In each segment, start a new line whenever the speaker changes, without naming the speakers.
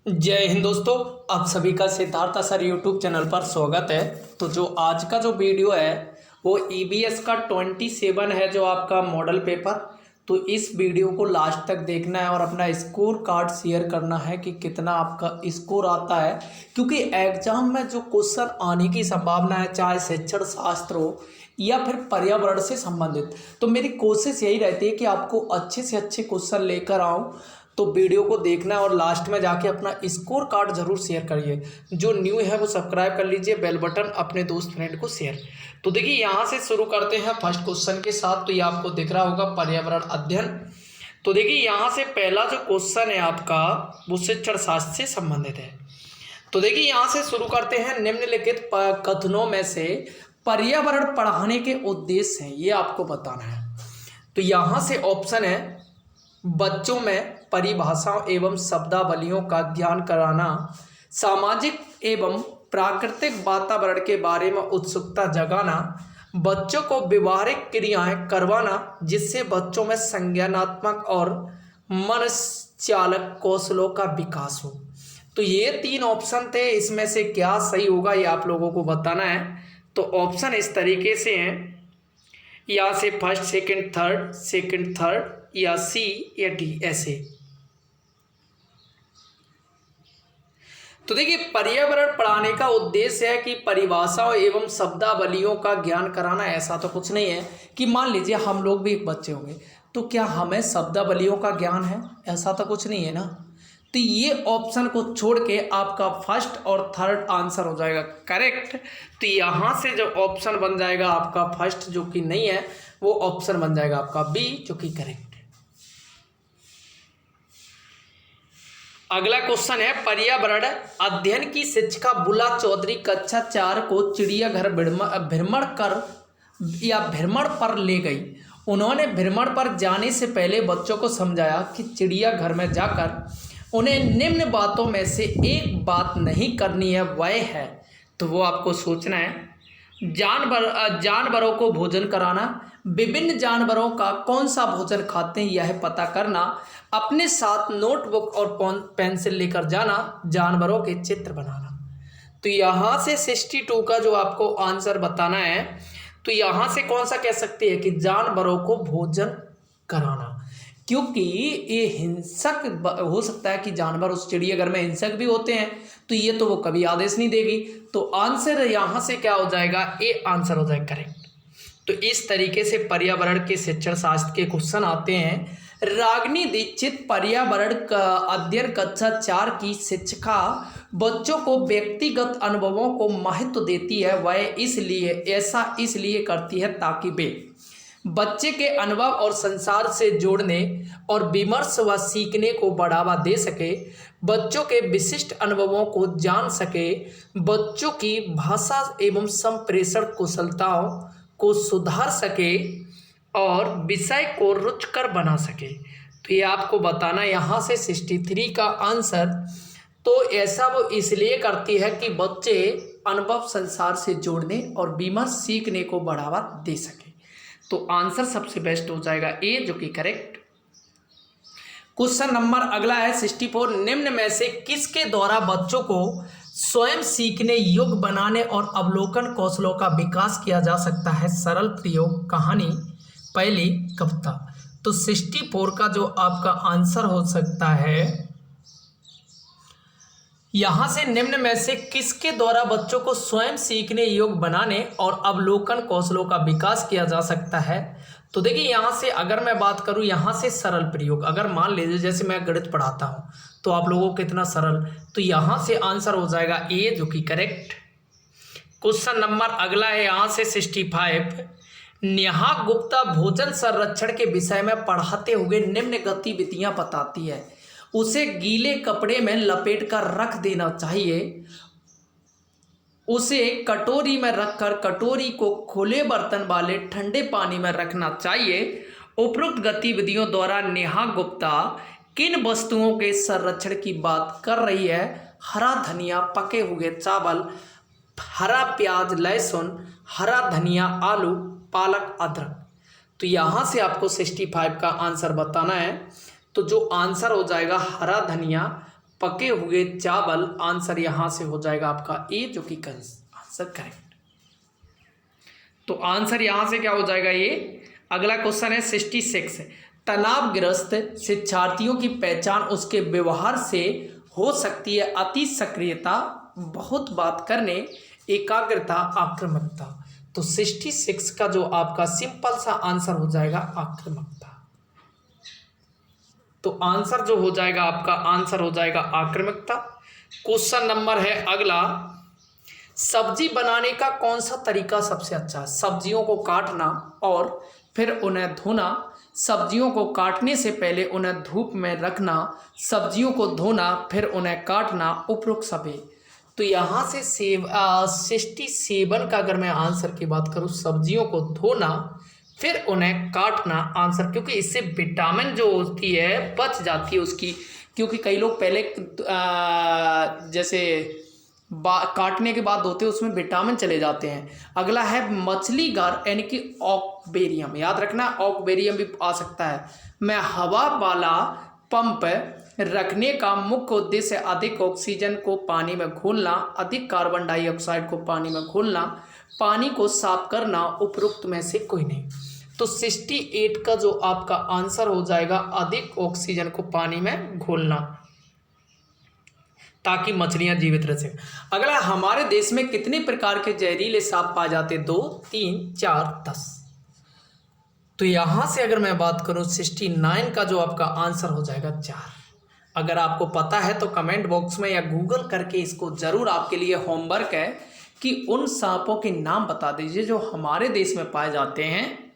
जय हिंद दोस्तों, आप सभी का सिद्धार्थ सर यूट्यूब चैनल पर स्वागत है। तो जो आज का जो वीडियो है वो ईबीएस का 27 है, जो आपका मॉडल पेपर। तो इस वीडियो को लास्ट तक देखना है और अपना स्कोर कार्ड शेयर करना है कि कितना आपका स्कोर आता है, क्योंकि एग्जाम में जो क्वेश्चन आने की संभावना है, चाहे शिक्षण शास्त्र हो या फिर पर्यावरण से संबंधित, तो मेरी कोशिश यही रहती है कि आपको अच्छे से अच्छे क्वेश्चन लेकर आऊँ। तो वीडियो को देखना है और लास्ट में जाके अपना स्कोर कार्ड जरूर शेयर करिए। जो न्यू है वो सब्सक्राइब कर लीजिए, बेल बटन अपने दोस्त फ्रेंड को शेयर। तो देखिए यहाँ से शुरू करते हैं फर्स्ट क्वेश्चन के साथ। तो ये आपको दिख रहा होगा पर्यावरण अध्ययन। तो देखिए यहाँ से पहला जो क्वेश्चन है आपका वो शिक्षण शास्त्र से संबंधित है। तो देखिए यहाँ से शुरू करते हैं। निम्नलिखित कथनों में से पर्यावरण पढ़ाने के उद्देश्य हैं, ये आपको बताना है। तो यहाँ से ऑप्शन है बच्चों में परिभाषाओं एवं शब्दावलियों का ज्ञान कराना, सामाजिक एवं प्राकृतिक वातावरण के बारे में उत्सुकता जगाना, बच्चों को व्यवहारिक क्रियाएं करवाना जिससे बच्चों में संज्ञानात्मक और मनश्चालक कौशलों का विकास हो। तो ये तीन ऑप्शन थे, इसमें से क्या सही होगा ये आप लोगों को बताना है। तो ऑप्शन इस तरीके से हैं, यहाँ से फर्स्ट सेकंड थर्ड या सी या डी ऐसे। तो देखिए पर्यावरण पढ़ाने का उद्देश्य है कि परिभाषाओं एवं शब्दावलियों का ज्ञान कराना। ऐसा तो कुछ नहीं है कि मान लीजिए हम लोग भी एक बच्चे होंगे तो क्या हमें शब्दावलियों का ज्ञान है, ऐसा तो कुछ नहीं है ना। तो ये ऑप्शन को छोड़ के आपका फर्स्ट और थर्ड आंसर हो जाएगा करेक्ट। तो यहाँ से जो ऑप्शन बन जाएगा आपका फर्स्ट जो कि नहीं है, वो ऑप्शन बन जाएगा आपका बी जो कि करेक्ट। अगला क्वेश्चन है पर्यावरण अध्ययन की शिक्षिका बुला चौधरी कक्षा 4 को चिड़ियाघर भ्रमण पर ले गई। उन्होंने भ्रमण पर जाने से पहले बच्चों को समझाया कि चिड़ियाघर में जाकर उन्हें निम्न बातों में से एक बात नहीं करनी है, वह है, तो वो आपको सोचना है, जानवरों को भोजन कराना, विभिन्न जानवरों का कौन सा भोजन खाते हैं यह पता करना, अपने साथ नोटबुक और पेंसिल लेकर जाना, जानवरों के चित्र बनाना। तो यहाँ से 62 का जो आपको आंसर बताना है, तो यहाँ से कौन सा कह सकते हैं कि जानवरों को भोजन कराना, क्योंकि ये हिंसक हो सकता है कि जानवर उस चिड़ियाघर में हिंसक भी होते हैं, तो ये तो वो कभी आदेश नहीं देगी। तो आंसर यहाँ से क्या हो जाएगा, ए आंसर हो जाएगा करेक्ट। तो इस तरीके से पर्यावरण के शिक्षण शास्त्र के क्वेश्चन आते हैं। रागिनी दीक्षित पर्यावरण का अध्ययन कक्षा 4 की शिक्षिका बच्चों को व्यक्तिगत अनुभवों को महत्व देती है। वह इसलिए करती है ताकि वे बच्चे के अनुभव और संसार से जोड़ने और विमर्श व सीखने को बढ़ावा दे सके, बच्चों के विशिष्ट अनुभवों को जान सके, बच्चों की भाषा एवं संप्रेषण कुशलताओं को सुधार सके और विषय को रुचिकर बना सके। तो ये आपको बताना यहाँ से 63 का आंसर। तो ऐसा वो इसलिए करती है कि बच्चे अनुभव संसार से जोड़ने और विमर्श सीखने को बढ़ावा दे सके। तो आंसर सबसे बेस्ट हो जाएगा ए जो कि करेक्ट। क्वेश्चन नंबर अगला है 64। निम्न में से किसके द्वारा बच्चों को स्वयं सीखने योग्य बनाने और अवलोकन कौशलों का विकास किया जा सकता है? सरल प्रयोग, कहानी, पहली कविता। तो 64 का जो आपका आंसर हो सकता है, यहां से निम्न में से किसके द्वारा बच्चों को स्वयं सीखने योग्य बनाने और अवलोकन कौशलों का विकास किया जा सकता है? तो देखिए यहाँ से अगर मैं बात करूँ, यहाँ से सरल प्रयोग, अगर मान लीजिए जैसे मैं गणित पढ़ाता हूँ तो आप लोगों को कितना सरल, तो यहाँ से आंसर हो जाएगा ए जो कि करेक्ट। क्वेश्चन नंबर अगला है यहाँ से 65। नेहा गुप्ता भोजन संरक्षण के विषय में पढ़ाते हुए निम्न गतिविधियां बताती है। उसे गीले कपड़े में लपेट कर रख देना चाहिए, उसे कटोरी में रखकर कटोरी को खुले बर्तन वाले ठंडे पानी में रखना चाहिए। उपरोक्त गतिविधियों द्वारा नेहा गुप्ता किन वस्तुओं के संरक्षण की बात कर रही है? हरा धनिया, पके हुए चावल, हरा प्याज, लहसुन, हरा धनिया, आलू, पालक, अदरक। तो यहाँ से आपको 65 का आंसर बताना है। तो जो आंसर हो जाएगा हरा धनिया, पके हुए चावल। आंसर यहाँ से हो जाएगा आपका ए, जो कि आंसर करेक्ट। तो आंसर यहाँ से क्या हो जाएगा ये। अगला क्वेश्चन है 66। तनावग्रस्त शिक्षार्थियों की पहचान उसके व्यवहार से हो सकती है अति सक्रियता, बहुत बात करने, एकाग्रता, आक्रामकता। तो 66 का जो आपका सिंपल सा आंसर हो जाएगा आक्रामकता। तो आंसर जो हो जाएगा आपका आंसर हो जाएगा आक्रामकता। क्वेश्चन नंबर है अगला, सब्जी बनाने का कौन सा तरीका सबसे अच्छा है। सब्जियों को काटना और फिर उन्हें धोना, सब्जियों को काटने से पहले उन्हें धूप में रखना, सब्जियों को धोना फिर उन्हें काटना, उपरोक्त सभी। तो यहाँ से 67 का अगर मैं आंसर की बात करूँ, सब्जियों को धोना फिर उन्हें काटना आंसर, क्योंकि इससे विटामिन जो होती है बच जाती है उसकी, क्योंकि कई लोग पहले जैसे काटने के बाद धोते उसमें विटामिन चले जाते हैं। अगला है मछली घर यानी कि ऑक्वेरियम, याद रखना ऑक्वेरियम भी आ सकता है। मैं हवा वाला पंप रखने का मुख्य उद्देश्य अधिक ऑक्सीजन को पानी में घोलना, अधिक कार्बन डाइऑक्साइड को पानी में घोलना, पानी को साफ करना, उपरोक्त में से कोई नहीं। तो 68 का जो आपका आंसर हो जाएगा अधिक ऑक्सीजन को पानी में घोलना, ताकि मछलियां जीवित रह सकें। अगला, हमारे देश में कितने प्रकार के जहरीले सांप पाए जाते हैं। 2, 3, 4, 10। तो यहां से अगर मैं बात करूं 69 का जो आपका आंसर हो जाएगा 4। अगर आपको पता है तो कमेंट बॉक्स में या गूगल करके इसको जरूर, आपके लिए होमवर्क है कि उन सांपों के नाम बता दीजिए जो हमारे देश में पाए जाते हैं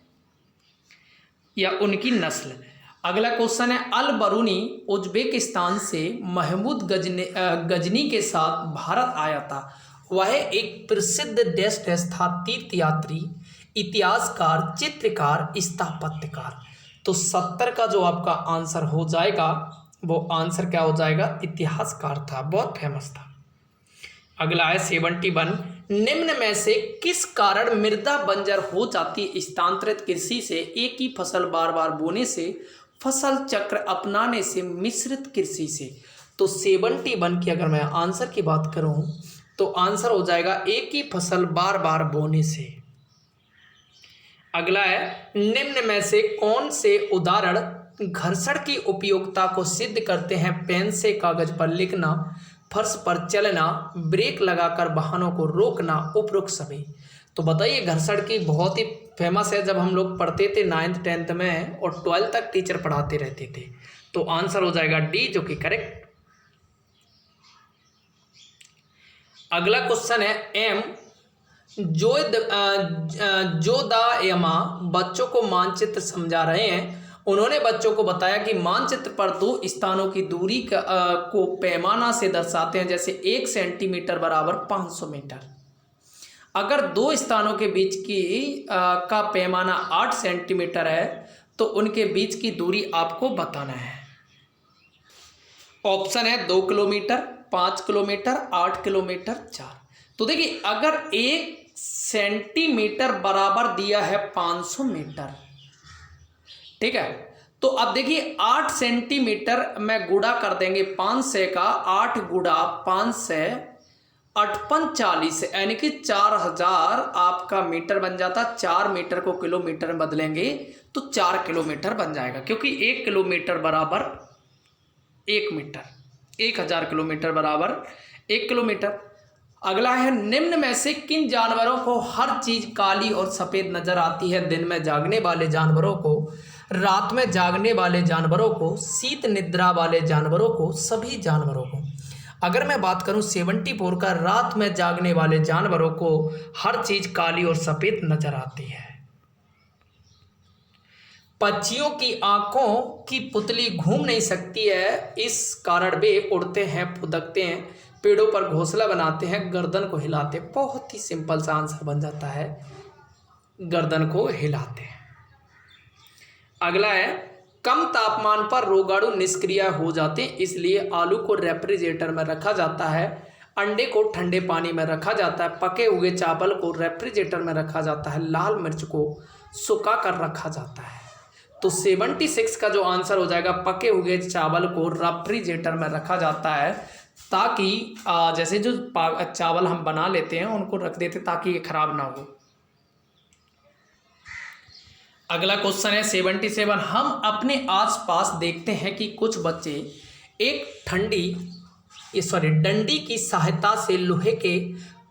या उनकी नस्ल। अगला क्वेश्चन है, अल बरूनी उज्बेकिस्तान से महमूद गजनी के साथ भारत आया था। वह एक प्रसिद्ध डैश था, तीर्थयात्री, इतिहासकार, चित्रकार, स्थापत्यकार। तो 70 का जो आपका आंसर हो जाएगा वो आंसर क्या हो जाएगा, इतिहासकार था, बहुत फेमस था। अगला है 71, निम्न में से किस कारण मृदा बंजर हो जाती है। स्थानांतरित कृषि से, एक ही फसल बार बार बोने से, फसल चक्र अपनाने से, मिश्रित कृषि से। तो 71 की अगर मैं आंसर की बात करूं तो आंसर हो जाएगा एक ही फसल बार बार बोने से। अगला है, निम्न में से कौन से उदाहरण घर्षण की उपयोगिता को सिद्ध करते हैं। पेन से कागज पर लिखना, फर्श पर चलना, ब्रेक लगाकर वाहनों को रोकना, उपरोक्त सभी। तो बताइए, घर्षण की बहुत ही फेमस है, जब हम लोग पढ़ते थे 9th 10th में और 12th तक टीचर पढ़ाते रहते थे। तो आंसर हो जाएगा डी, जो कि करेक्ट। अगला क्वेश्चन है, एम जोदायमा बच्चों को मानचित्र समझा रहे हैं। उन्होंने बच्चों को बताया कि मानचित्र पर 2 स्थानों की दूरी को पैमाना से दर्शाते हैं, जैसे 1 सेंटीमीटर बराबर 500 मीटर। अगर 2 स्थानों के बीच की का पैमाना 8 सेंटीमीटर है तो उनके बीच की दूरी आपको बताना है। ऑप्शन है 2 किलोमीटर, 5 किलोमीटर, 8 किलोमीटर, 4। तो देखिए, अगर 1 सेंटीमीटर बराबर दिया है 500 मीटर, ठीक है, तो अब देखिए 8 सेंटीमीटर में गुणा कर देंगे 500 का, 8 गुणा 500 8×5 = 40, यानी कि 4000 आपका मीटर बन जाता। 4 मीटर को किलोमीटर में बदलेंगे तो 4 किलोमीटर बन जाएगा, क्योंकि 1 किलोमीटर बराबर 1 मीटर, 1000 किलोमीटर बराबर 1 किलोमीटर। अगला है, निम्न में से किन जानवरों को हर चीज काली और सफेद नजर आती है। दिन में जागने वाले जानवरों को, रात में जागने वाले जानवरों को, शीत निद्रा वाले जानवरों को, सभी जानवरों को। अगर मैं बात करूं 74 का, रात में जागने वाले जानवरों को हर चीज काली और सफेद नजर आती है। पक्षियों की आंखों की पुतली घूम नहीं सकती है, इस कारण वे उड़ते हैं, फुदकते हैं, पेड़ों पर घोंसला बनाते हैं, गर्दन को हिलाते। बहुत ही सिंपल सा आंसर बन जाता है, गर्दन को हिलाते हैं। अगला है, कम तापमान पर रोगाणु निष्क्रिय हो जाते हैं, इसलिए आलू को रेफ्रिजरेटर में रखा जाता है, अंडे को ठंडे पानी में रखा जाता है, पके हुए चावल को रेफ्रिजरेटर में रखा जाता है, लाल मिर्च को सुखा कर रखा जाता है। तो 76 का जो आंसर हो जाएगा, पके हुए चावल को रेफ्रिजरेटर में रखा जाता है ताकि जैसे जो चावल हम बना लेते हैं उनको रख देते ताकि ये खराब ना हो। अगला क्वेश्चन है 77। हम अपने आसपास देखते हैं कि कुछ बच्चे एक डंडी की सहायता से लोहे के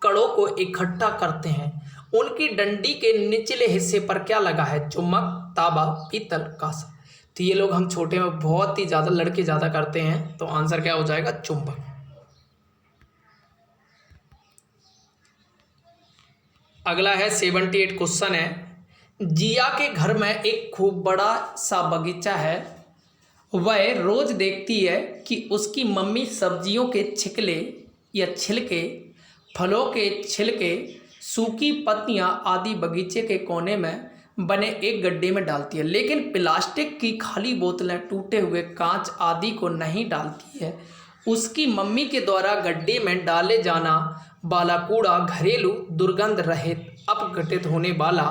कड़ों को इकट्ठा करते हैं। उनकी डंडी के निचले हिस्से पर क्या लगा है? चुम्बक, तांबा, पीतल, कांसा। तो ये लोग हम छोटे में बहुत ही ज़्यादा लड़के ज़्यादा करते हैं, तो आंसर क्या हो जाएगा? चुम्बक। अगला है 78 क्वेश्चन है। जिया के घर में एक खूब बड़ा सा बगीचा है। वह रोज देखती है कि उसकी मम्मी सब्जियों के छिलके, फलों के छिलके, सूखी पत्तियां आदि बगीचे के कोने में बने एक गड्ढे में डालती है, लेकिन प्लास्टिक की खाली बोतलें, टूटे हुए कांच आदि को नहीं डालती है। उसकी मम्मी के द्वारा गड्ढे में डाले जाना वाला कूड़ा घरेलू, दुर्गंध रहित, अपघटित होने वाला,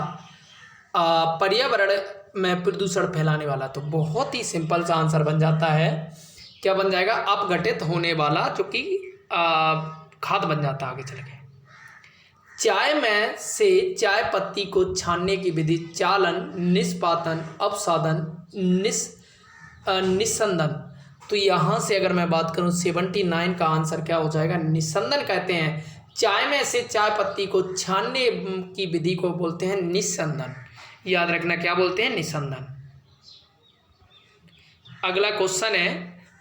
पर्यावरण में प्रदूषण फैलाने वाला। तो बहुत ही सिंपल सा आंसर बन जाता है, क्या बन जाएगा? अपघटित होने वाला, जो कि खाद बन जाता है आगे चल के। चाय में से चाय पत्ती को छानने की विधि: चालन, निष्पादन, अपसादन, निस्संदन। तो यहाँ से अगर मैं बात करूँ 79 का आंसर क्या हो जाएगा? निस्संदन कहते हैं। चाय में से चाय पत्ती को छानने की विधि को बोलते हैं निस्संदन। याद रखना, क्या बोलते हैं? निस्संदन। अगला क्वेश्चन है,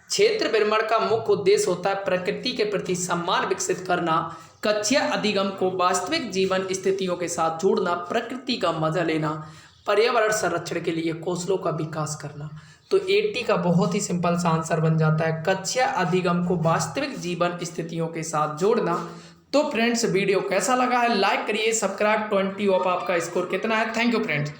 क्षेत्र भ्रमण का मुख्य उद्देश्य होता है प्रकृति के प्रति सम्मान विकसित करना, कक्षीय अधिगम को वास्तविक जीवन स्थितियों के साथ जोड़ना, प्रकृति का मजा लेना, पर्यावरण संरक्षण के लिए कौशलों का विकास करना। तो 80 का बहुत ही सिंपल सा आंसर बन जाता है कक्षीय अधिगम को वास्तविक जीवन स्थितियों के साथ जोड़ना। तो फ्रेंड्स, वीडियो कैसा लगा है लाइक करिए, सब्सक्राइब। 20 ऑफ आपका स्कोर कितना है? Thank you friends.